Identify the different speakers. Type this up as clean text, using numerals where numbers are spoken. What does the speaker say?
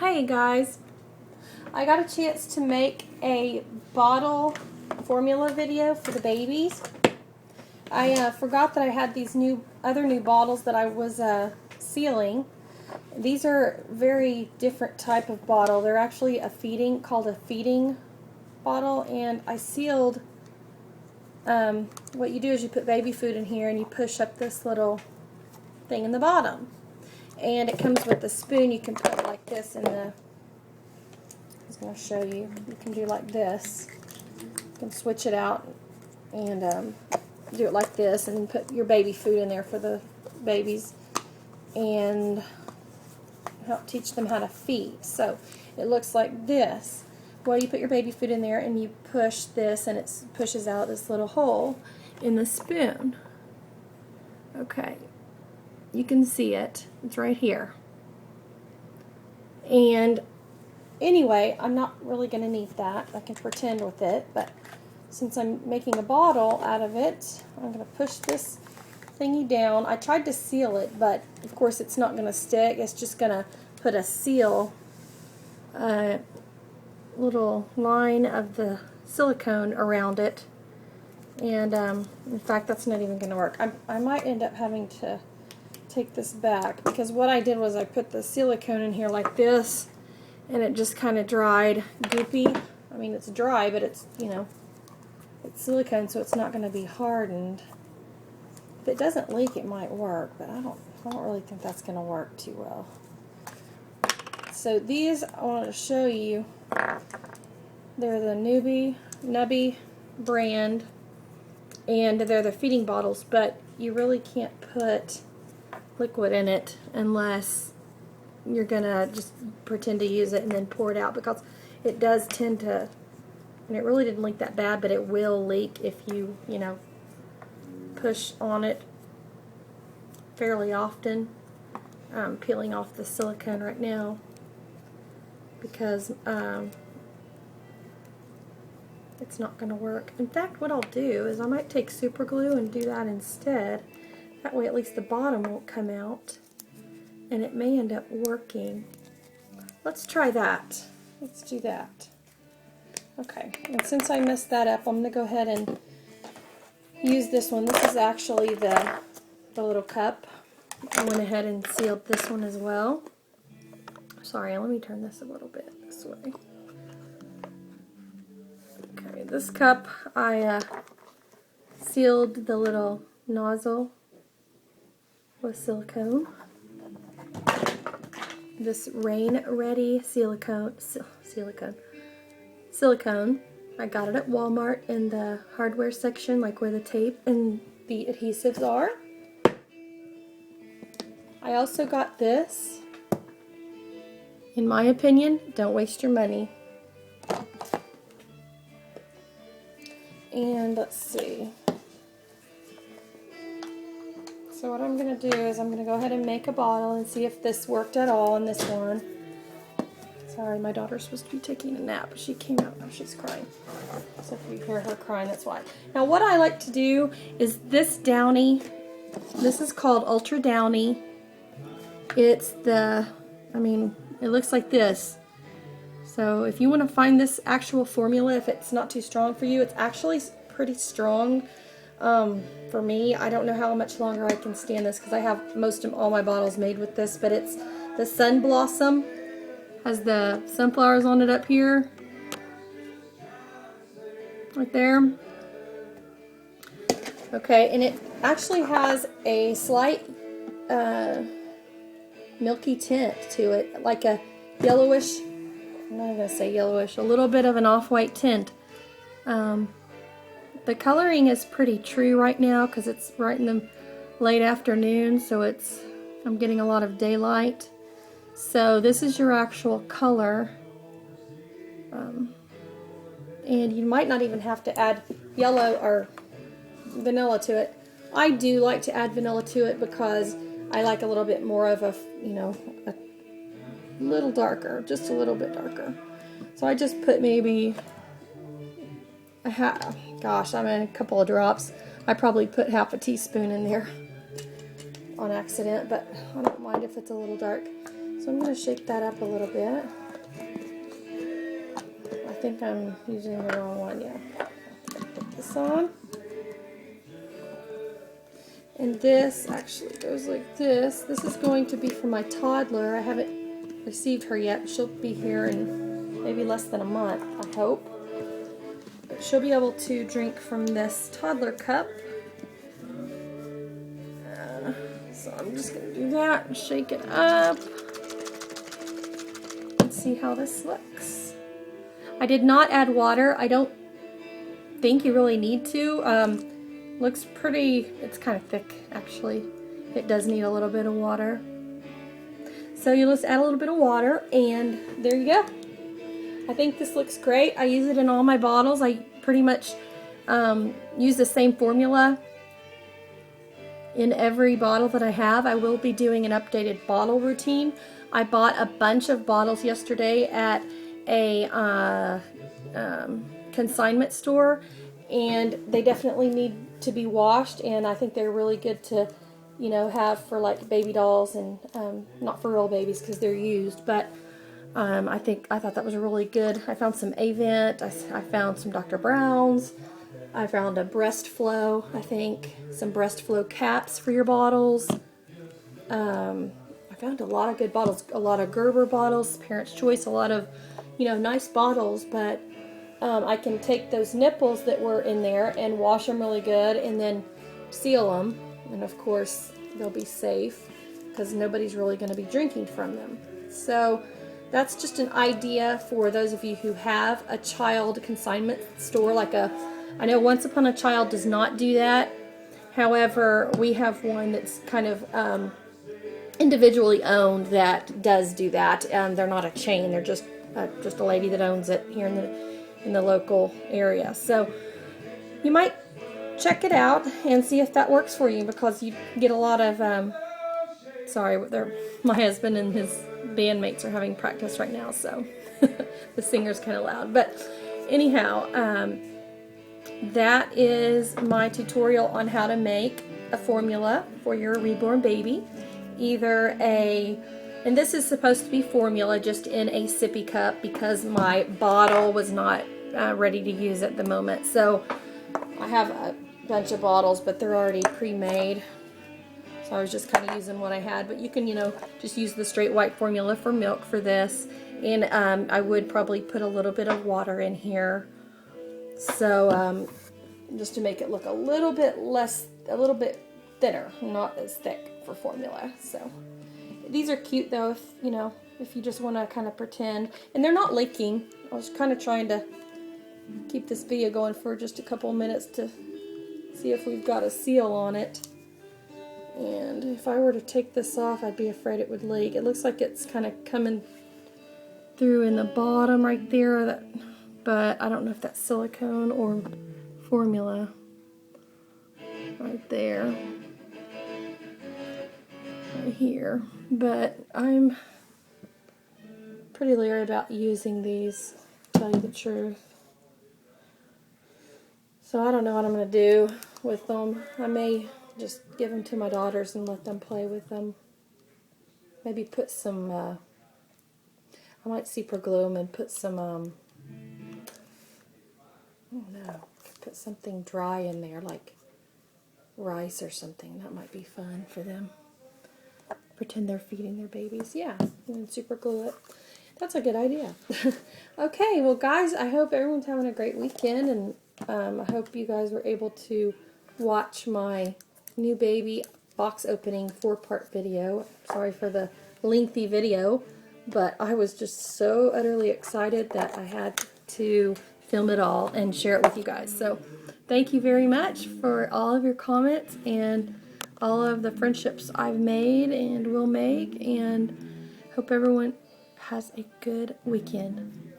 Speaker 1: Hey guys, I got a chance to make a bottle formula video for the babies. I forgot that I had these other new bottles that I was sealing. These are very different type of bottle. They're actually called a feeding bottle, and I sealed. What you do is you put baby food in here and you push up this little thing in the bottom. And it comes with a spoon. You can put it like this in the, I was going to show you. You can do like this. You can switch it out and do it like this and put your baby food in there for the babies and help teach them how to feed. So it looks like this. Well, you put your baby food in there and you push this and it pushes out this little hole in the spoon. Okay. You can see it. It's right here. And anyway, I'm not really going to need that. I can pretend with it, but since I'm making a bottle out of it, I'm going to push this thingy down. I tried to seal it, but of course it's not going to stick. It's just going to put a seal, little line of the silicone around it. And in fact, that's not even going to work. I might end up having to take this back, because what I did was I put the silicone in here like this and it just kind of dried goopy. I mean, it's dry, but it's, you know, it's silicone, so it's not going to be hardened. If it doesn't leak, it might work, but I don't really think that's going to work too well. So these I wanted to show you. They're the Nubby brand, and they're the feeding bottles, but you really can't put liquid in it unless you're gonna just pretend to use it and then pour it out, because it does tend to, and it really didn't leak that bad, but it will leak if you push on it fairly often. I'm peeling off the silicone right now because it's not going to work. In fact, what I'll do is I might take super glue and do that instead. That way at least the bottom won't come out, and it may end up working. Let's try that. Let's do that. Okay, and since I messed that up, I'm going to go ahead and use this one. This is actually the little cup. I went ahead and sealed this one as well. Sorry, let me turn this a little bit this way. Okay, this cup, I sealed the little nozzle with silicone. This rain ready silicone, I got it at Walmart in the hardware section, like where the tape and the adhesives are. I also got this. In my opinion, don't waste your money. And let's see. So what I'm going to do is I'm going to go ahead and make a bottle and see if this worked at all in this one. Sorry, my daughter's supposed to be taking a nap. She came out, now she's crying. So if you hear her crying, that's why. Now what I like to do is this Downy. This is called Ultra Downy. It's the, it looks like this. So if you want to find this actual formula, if it's not too strong for you, it's actually pretty strong. For me, I don't know how much longer I can stand this, because I have all my bottles made with this, but it's the Sun Blossom. Has the sunflowers on it up here. Right there. Okay, and it actually has a slight milky tint to it, like a yellowish, I'm not going to say yellowish, a little bit of an off-white tint. The coloring is pretty true right now because it's right in the late afternoon, so I'm getting a lot of daylight. So this is your actual color. And you might not even have to add yellow or vanilla to it. I do like to add vanilla to it because I like a little bit more of a little darker, just a little bit darker. So I just put maybe a couple of drops. I probably put half a teaspoon in there on accident, but I don't mind if it's a little dark. So So I'm going to shake that up a little bit. I think I'm using the wrong one, yeah. Put this on. And this actually goes like this. This is going to be for my toddler. I haven't received her yet. She'll be here in maybe less than a month, I hope. But she'll be able to drink from this toddler cup. So I'm just going to do that and shake it up and see how this looks. I did not add water. I don't think you really need to. Looks pretty, it's kind of thick actually. It does need a little bit of water. So you just add a little bit of water and there you go. I think this looks great. I use it in all my bottles. I pretty much use the same formula in every bottle that I have. I will be doing an updated bottle routine. I bought a bunch of bottles yesterday at a consignment store, and they definitely need to be washed, and I think they're really good to, you know, have for like baby dolls and not for real babies because they're used, but I thought that was really good. I found some Avent, I found some Dr. Brown's, I found a Breast Flow, I think, some Breast Flow caps for your bottles. I found a lot of good bottles, a lot of Gerber bottles, Parents' Choice, a lot of, you know, nice bottles, but I can take those nipples that were in there and wash them really good and then seal them, and of course they'll be safe because nobody's really going to be drinking from them. So that's just an idea for those of you who have a child consignment store, like I know Once Upon a Child does not do that. However, we have one that's kind of individually owned that does do that. They're not a chain. They're just a lady that owns it here in the local area. So you might check it out and see if that works for you, because you get a lot of my husband and his bandmates are having practice right now, so the singer's kind of loud. But anyhow, that is my tutorial on how to make a formula for your reborn baby. And this is supposed to be formula just in a sippy cup because my bottle was not ready to use at the moment. So I have a bunch of bottles, but they're already pre-made. So I was just kind of using what I had. But you can, you know, just use the straight white formula for milk for this. And I would probably put a little bit of water in here. So just to make it look a little bit thinner, not as thick for formula. So these are cute though, if you just want to kind of pretend. And they're not leaking. I was kind of trying to keep this video going for just a couple minutes to see if we've got a seal on it. And if I were to take this off, I'd be afraid it would leak. It looks like it's kind of coming through in the bottom right there, but I don't know if that's silicone or formula right there, right here. But I'm pretty leery about using these, to tell you the truth. So I don't know what I'm going to do with them. I may just give them to my daughters and let them play with them. Maybe put some, I might super glue them and put some, I don't know, put something dry in there, like rice or something. That might be fun for them. Pretend they're feeding their babies. Yeah, and then super glue it. That's a good idea. Okay, well guys, I hope everyone's having a great weekend, and I hope you guys were able to watch my new baby box opening 4-part video. Sorry for the lengthy video, but I was just so utterly excited that I had to film it all and share it with you guys. So thank you very much for all of your comments and all of the friendships I've made and will make, and hope everyone has a good weekend.